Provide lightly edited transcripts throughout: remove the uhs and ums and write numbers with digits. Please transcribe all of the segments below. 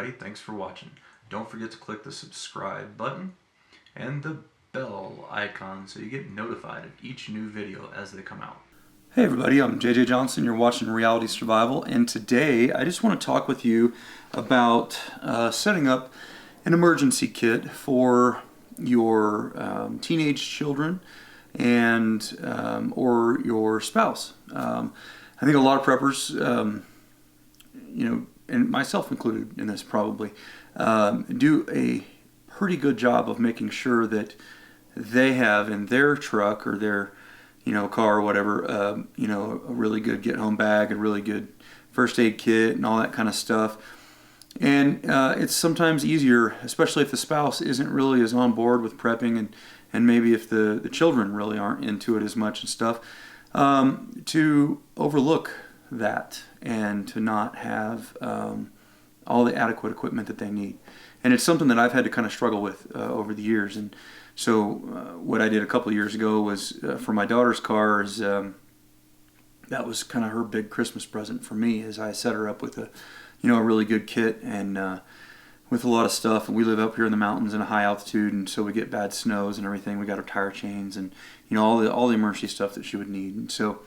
everybody. Thanks for watching. Don't forget to click the subscribe button and the bell icon so you get notified of each new video as they come out. Hey everybody, I'm JJ Johnson. You're watching Reality Survival, and today I just want to talk with you about setting up an emergency kit for your teenage children and or your spouse. I think a lot of preppers, and myself included in this probably, do a pretty good job of making sure that they have in their truck or their car or whatever, a really good get-home bag, a really good first aid kit, and all that kind of stuff. And it's sometimes easier, especially if the spouse isn't really as on board with prepping, and maybe if the children really aren't into it as much and stuff, to overlook that and to not have all the adequate equipment that they need. And it's something that I've had to kind of struggle with over the years. And so what I did a couple of years ago was for my daughter's car, is that was kind of her big Christmas present for me, as I set her up with a really good kit and with a lot of stuff. And we live up here in the mountains in a high altitude, and so we get bad snows and everything. We got our tire chains and all the emergency stuff that she would need. And so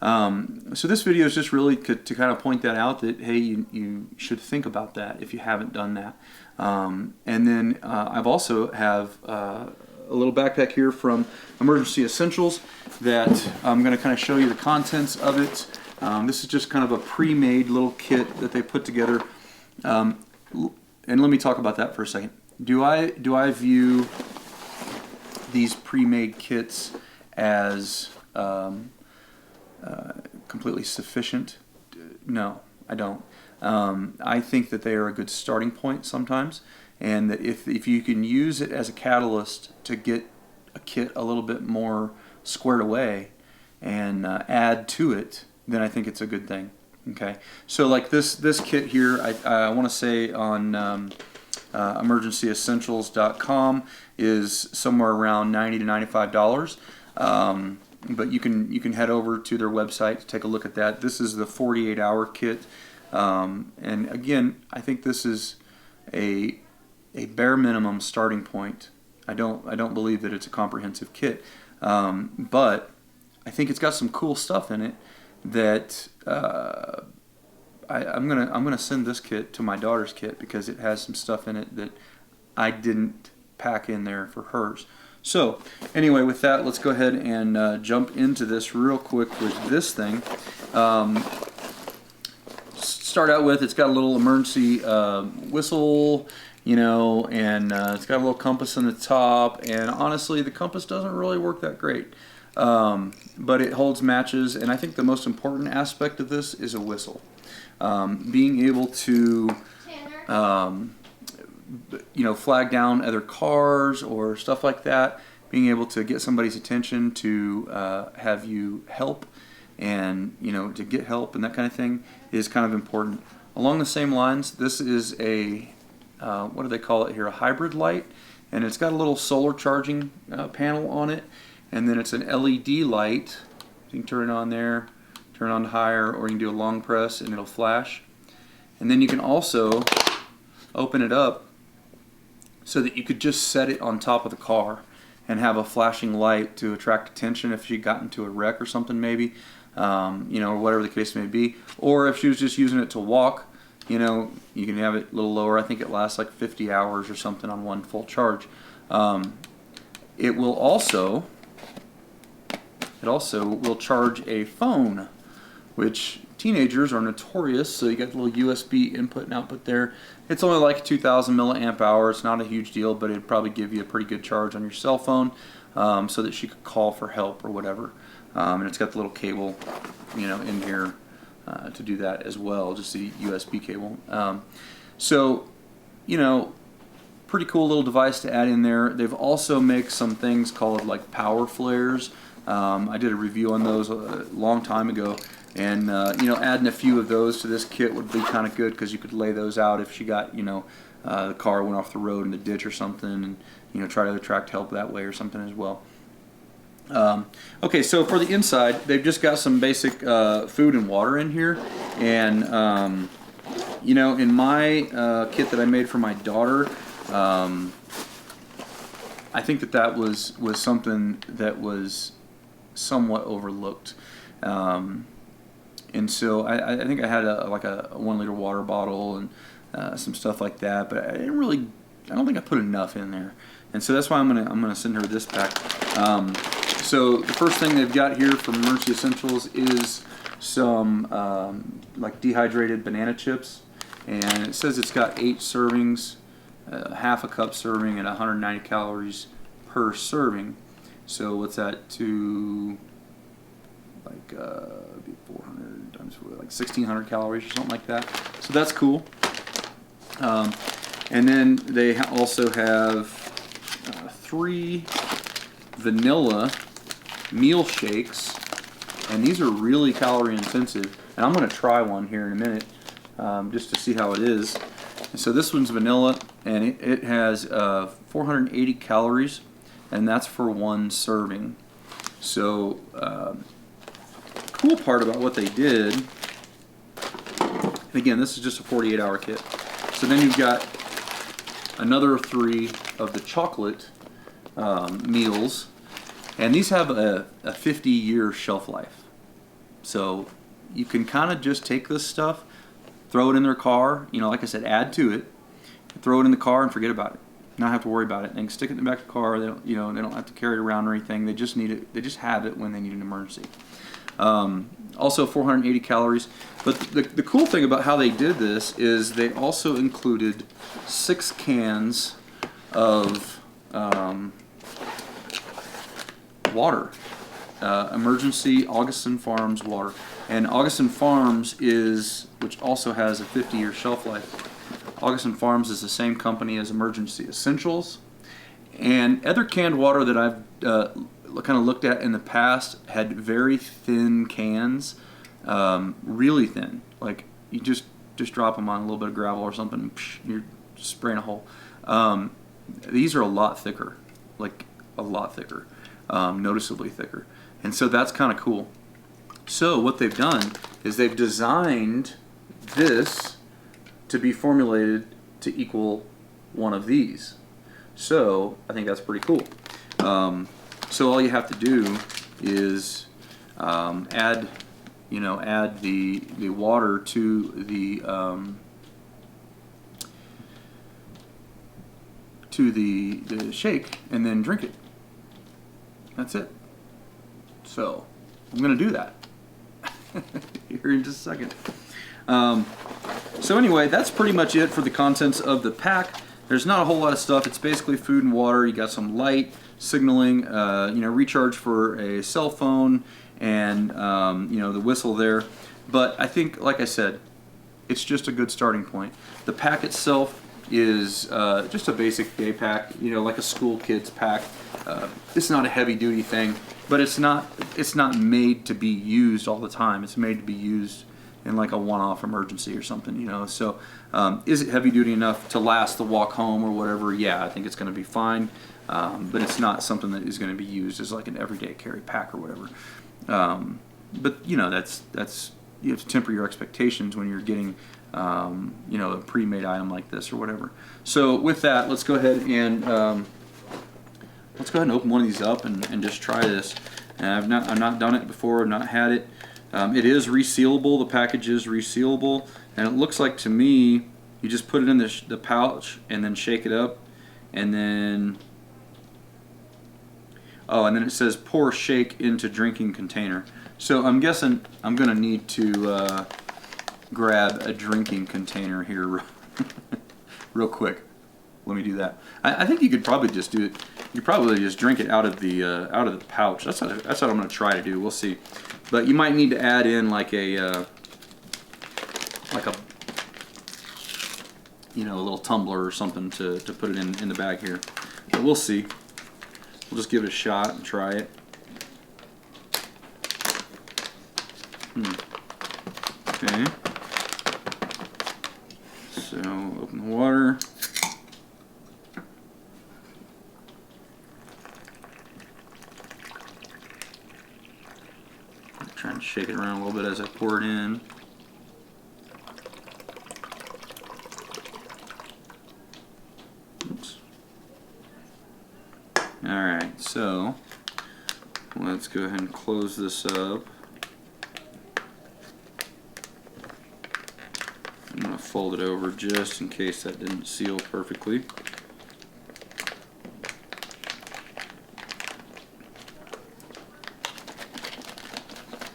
so this video is just really to kind of point that out, that hey, you should think about that if you haven't done that. And then I've also have a little backpack here from Emergency Essentials that I'm going to kind of show you the contents of it. This is just kind of a pre-made little kit that they put together. And let me talk about that for a second. Do I view these pre-made kits as completely sufficient? No, I don't. I think that they are a good starting point sometimes, and that if you can use it as a catalyst to get a kit a little bit more squared away and add to it, then I think it's a good thing. Okay, so like this kit here, I want to say on emergencyessentials.com is somewhere around $90 to $95. But you can head over to their website to take a look at that. This is the 48-hour kit, and again, I think this is a bare minimum starting point. I don't believe that it's a comprehensive kit, but I think it's got some cool stuff in it that I'm gonna send this kit to my daughter's kit because it has some stuff in it that I didn't pack in there for hers. So anyway, with that, let's go ahead and jump into this real quick with this thing. Start out with, it's got a little emergency whistle, and it's got a little compass on the top, and honestly the compass doesn't really work that great, but it holds matches, and I think the most important aspect of this is a whistle. Being able to flag down other cars or stuff like that, being able to get somebody's attention to have you help, and to get help and that kind of thing is kind of important. Along the same lines, this is a what do they call it here, a hybrid light, and it's got a little solar charging panel on it, and then it's an LED light. You can turn it on there, turn it on to higher, or you can do a long press and it'll flash. And then you can also open it up so that you could just set it on top of the car and have a flashing light to attract attention if she got into a wreck or something, maybe, or whatever the case may be. Or if she was just using it to walk, you can have it a little lower. I think it lasts like 50 hours or something on one full charge. It also will charge a phone, which teenagers are notorious. So you got the little USB input and output there. It's only like 2,000 milliamp hours. Not a huge deal, but it'd probably give you a pretty good charge on your cell phone, so that she could call for help or whatever. And it's got the little cable, in here to do that as well, just the USB cable. So, pretty cool little device to add in there. They've also make some things called like power flares. I did a review on those a long time ago, and adding a few of those to this kit would be kind of good, because you could lay those out if she got the car went off the road in the ditch or something, and try to attract help that way or something as well. Okay, so for the inside, they've just got some basic food and water in here, and You know, in my kit that I made for my daughter, I think that was something that was somewhat overlooked. And so I think I had like a 1 liter water bottle and some stuff like that, but I don't think I put enough in there. And so that's why I'm gonna send her this pack. So the first thing they've got here from Emergency Essentials is some like dehydrated banana chips, and it says it's got 8 servings, half a cup serving, and 190 calories per serving. So what's that to like 400 times 4, like 1,600 calories or something like that. So that's cool. And then they also have 3 vanilla meal shakes, and these are really calorie intensive. And I'm going to try one here in a minute just to see how it is. And so this one's vanilla, and it has 480 calories, and that's for 1 serving. So cool part about what they did, and again, this is just a 48-hour kit. So then you've got another 3 of the chocolate meals, and these have a 50-year shelf life. So you can kind of just take this stuff, throw it in their car, you know, like I said, add to it, throw it in the car and forget about it. Not have to worry about it. They can stick it in the back of the car. They don't, you know, they don't have to carry it around or anything. They just need it. They just have it when they need an emergency. Also 480 calories. But the cool thing about how they did this is they also included 6 cans of water. Emergency Augustin Farms water. And Augustin Farms which also has a 50-year shelf life. Augustin Farms is the same company as Emergency Essentials. And other canned water that I've kind of looked at in the past had very thin cans, really thin. Like you just drop them on a little bit of gravel or something, and you're spraying a hole. These are a lot thicker, like a lot thicker, noticeably thicker. And so that's kind of cool. So what they've done is they've designed this to be formulated to equal one of these. So I think that's pretty cool. So all you have to do is add the water to the shake and then drink it. That's it. So I'm gonna do that here in just a second. So anyway, that's pretty much it for the contents of the pack. There's not a whole lot of stuff. It's basically food and water. You got some light, signaling, recharge for a cell phone, and the whistle there. But I think, like I said, it's just a good starting point. The pack itself is just a basic day pack, like a school kid's pack. It's not a heavy-duty thing, but it's not made to be used all the time. It's made to be used in like a one-off emergency or something, So is it heavy-duty enough to last the walk home or whatever? Yeah, I think it's going to be fine, but it's not something that is going to be used as like an everyday carry pack or whatever. But that's you have to temper your expectations when you're getting a pre-made item like this or whatever. So with that, let's go ahead and open one of these up and just try this. And I've not done it before. I've not had it. It is resealable. The package is resealable, and it looks like to me you just put it in the pouch and then shake it up, and then it says pour shake into drinking container. So I'm guessing I'm gonna need to grab a drinking container here real quick. Let me do that. I think you could probably just do it. You probably just drink it out of the pouch. That's what I'm going to try to do. We'll see. But you might need to add in like a little tumbler or something to put it in the bag here. But we'll see. We'll just give it a shot and try it. Okay. So open the water. Trying to shake it around a little bit as I pour it in. Alright, so let's go ahead and close this up. I'm going to fold it over just in case that didn't seal perfectly.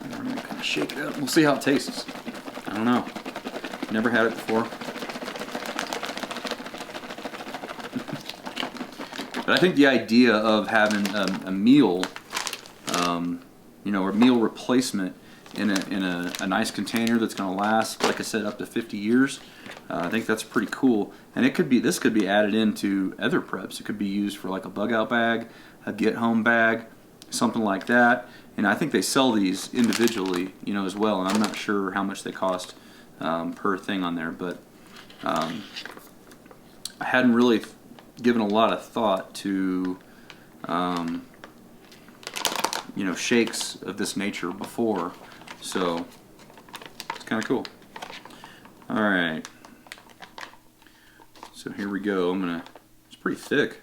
And I'm going to kind of shake it up. We'll see how it tastes. I don't know. Never had it before. But I think the idea of having a meal, you know, or meal replacement in a nice container that's going to last, like I said, up to 50 years, I think that's pretty cool. And this could be added into other preps. It could be used for like a bug out bag, a get home bag, something like that. And I think they sell these individually, you know, as well. And I'm not sure how much they cost per thing on there, but I hadn't really given a lot of thought to you know, shakes of this nature before, so it's kind of cool. Alright, so here we go. It's pretty thick.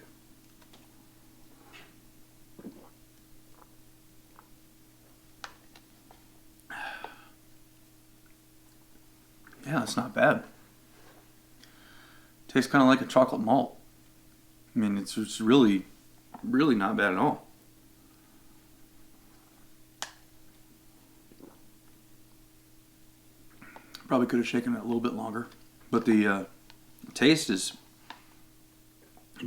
Yeah, it's not bad. Tastes kind of like a chocolate malt. I mean, it's really, really not bad at all. Probably could have shaken it a little bit longer, but the taste is,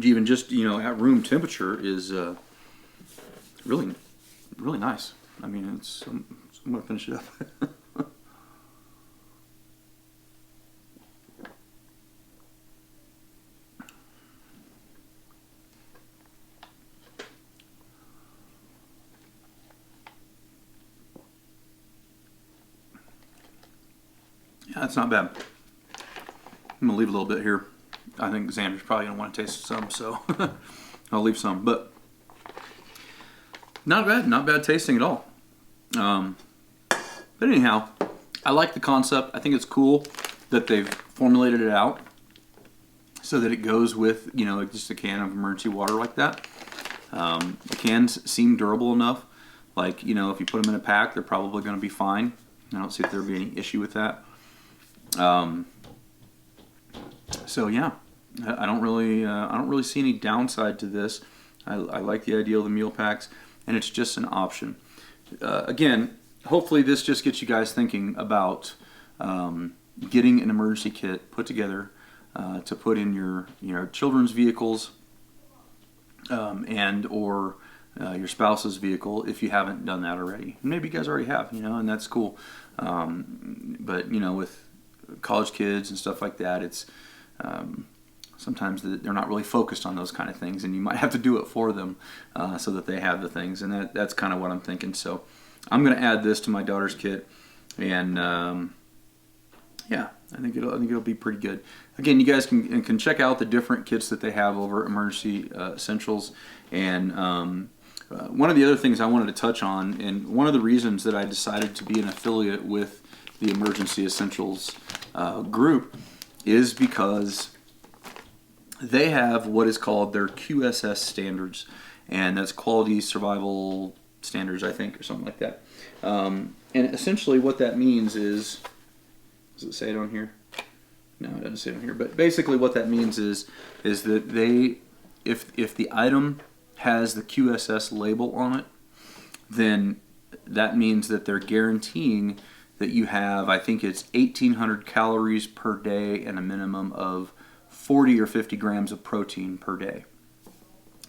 even just, you know, at room temperature, is really, really nice. I mean, I'm gonna finish it up. Yeah, that's not bad. I'm gonna leave a little bit here. I think Xander's probably gonna want to taste some, so I'll leave some. But not bad tasting at all. But anyhow, I like the concept. I think it's cool that they've formulated it out so that it goes with, you know, like just a can of emergency water like that. The cans seem durable enough. Like, you know, if you put them in a pack, they're probably going to be fine. I don't see if there'd be any issue with that. So yeah, I don't really see any downside to this. I like the idea of the meal packs, and it's just an option. Again, hopefully this just gets you guys thinking about getting an emergency kit put together to put in your children's vehicles and or your spouse's vehicle if you haven't done that already. Maybe you guys already have, you know, and that's cool. But you know, with college kids and stuff like that, it's sometimes they're not really focused on those kind of things, and you might have to do it for them so that they have the things, and that's kind of what I'm thinking. So I'm going to add this to my daughter's kit, and yeah, I think it'll be pretty good. Again, you guys can check out the different kits that they have over at Emergency Essentials, and one of the other things I wanted to touch on, and one of the reasons that I decided to be an affiliate with the Emergency Essentials group, is because they have what is called their QSS standards, and that's Quality Survival Standards, I think, or something like that. And essentially what that means is, does it say it on here? No, it doesn't say it on here. But basically what that means is that they, if the item has the QSS label on it, then that means that they're guaranteeing that you have, I think it's 1,800 calories per day and a minimum of 40 or 50 grams of protein per day.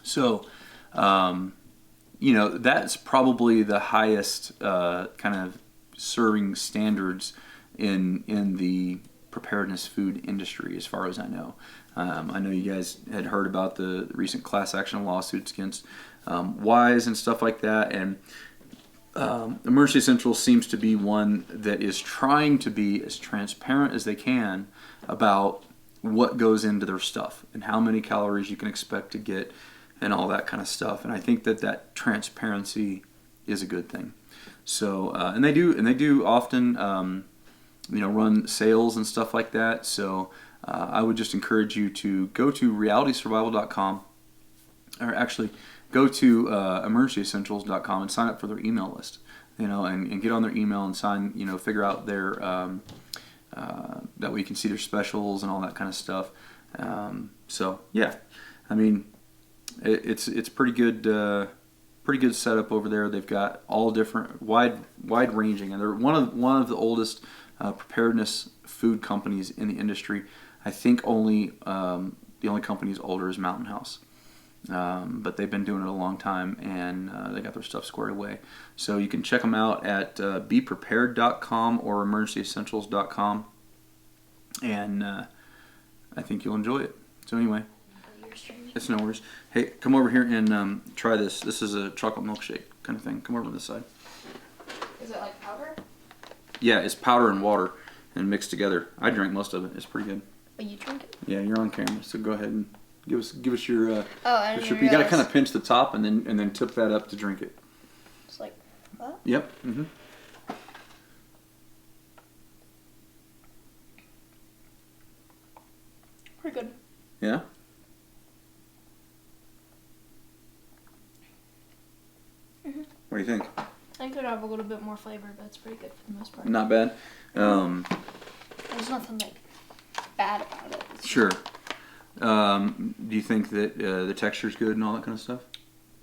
So, you know, that's probably the highest kind of serving standards in the preparedness food industry, as far as I know. I know you guys had heard about the recent class action lawsuits against Wise and stuff like that, and Emergency Essentials seems to be one that is trying to be as transparent as they can about what goes into their stuff and how many calories you can expect to get and all that kind of stuff. And I think that transparency is a good thing. So and they do often you know, run sales and stuff like that. So I would just encourage you to go to realitysurvival.com, or actually go to emergencyessentials.com and sign up for their email list. And get on their email and sign. Figure out their that way you can see their specials and all that kind of stuff. So yeah, I mean, it's pretty good. Pretty good setup over there. They've got all different, wide ranging, and they're one of the oldest preparedness food companies in the industry. I think the only company older is Mountain House, but they've been doing it a long time, and they got their stuff squared away. So you can check them out at beprepared.com or emergencyessentials.com, and I think you'll enjoy it. So anyway. It's no worries. Hey, come over here and try this. This is a chocolate milkshake kind of thing. Come over to this side. Is it like powder? Yeah, it's powder and water and mixed together. I drank most of it. It's pretty good. Oh, you drink it? Yeah, you're on camera, so go ahead and give us your. I didn't you got to kind of pinch the top and then tip that up to drink it. It's like that? Yep. Mm-hmm. Pretty good. Yeah. What do you think? I could have a little bit more flavor, but it's pretty good for the most part. Not bad. There's nothing like bad about it. It's Sure. Do you think that the texture's good and all that kind of stuff?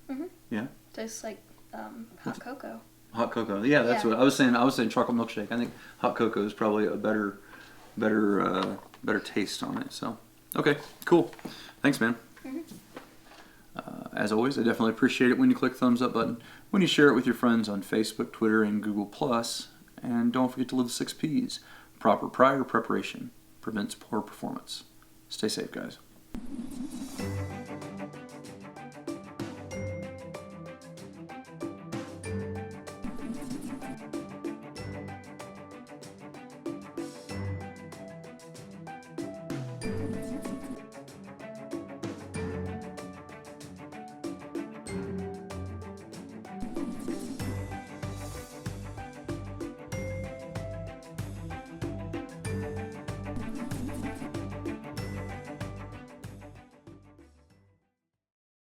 Mhm. Yeah. Tastes like hot cocoa. Hot cocoa. Yeah, that's what I was saying. I was saying chocolate milkshake. I think hot cocoa is probably a better taste on it. So, okay, cool. Thanks, man. Mhm. As always, I definitely appreciate it when you click the thumbs up button, when you share it with your friends on Facebook, Twitter, and Google+. And don't forget to live the 6 Ps. Proper prior preparation prevents poor performance. Stay safe, guys.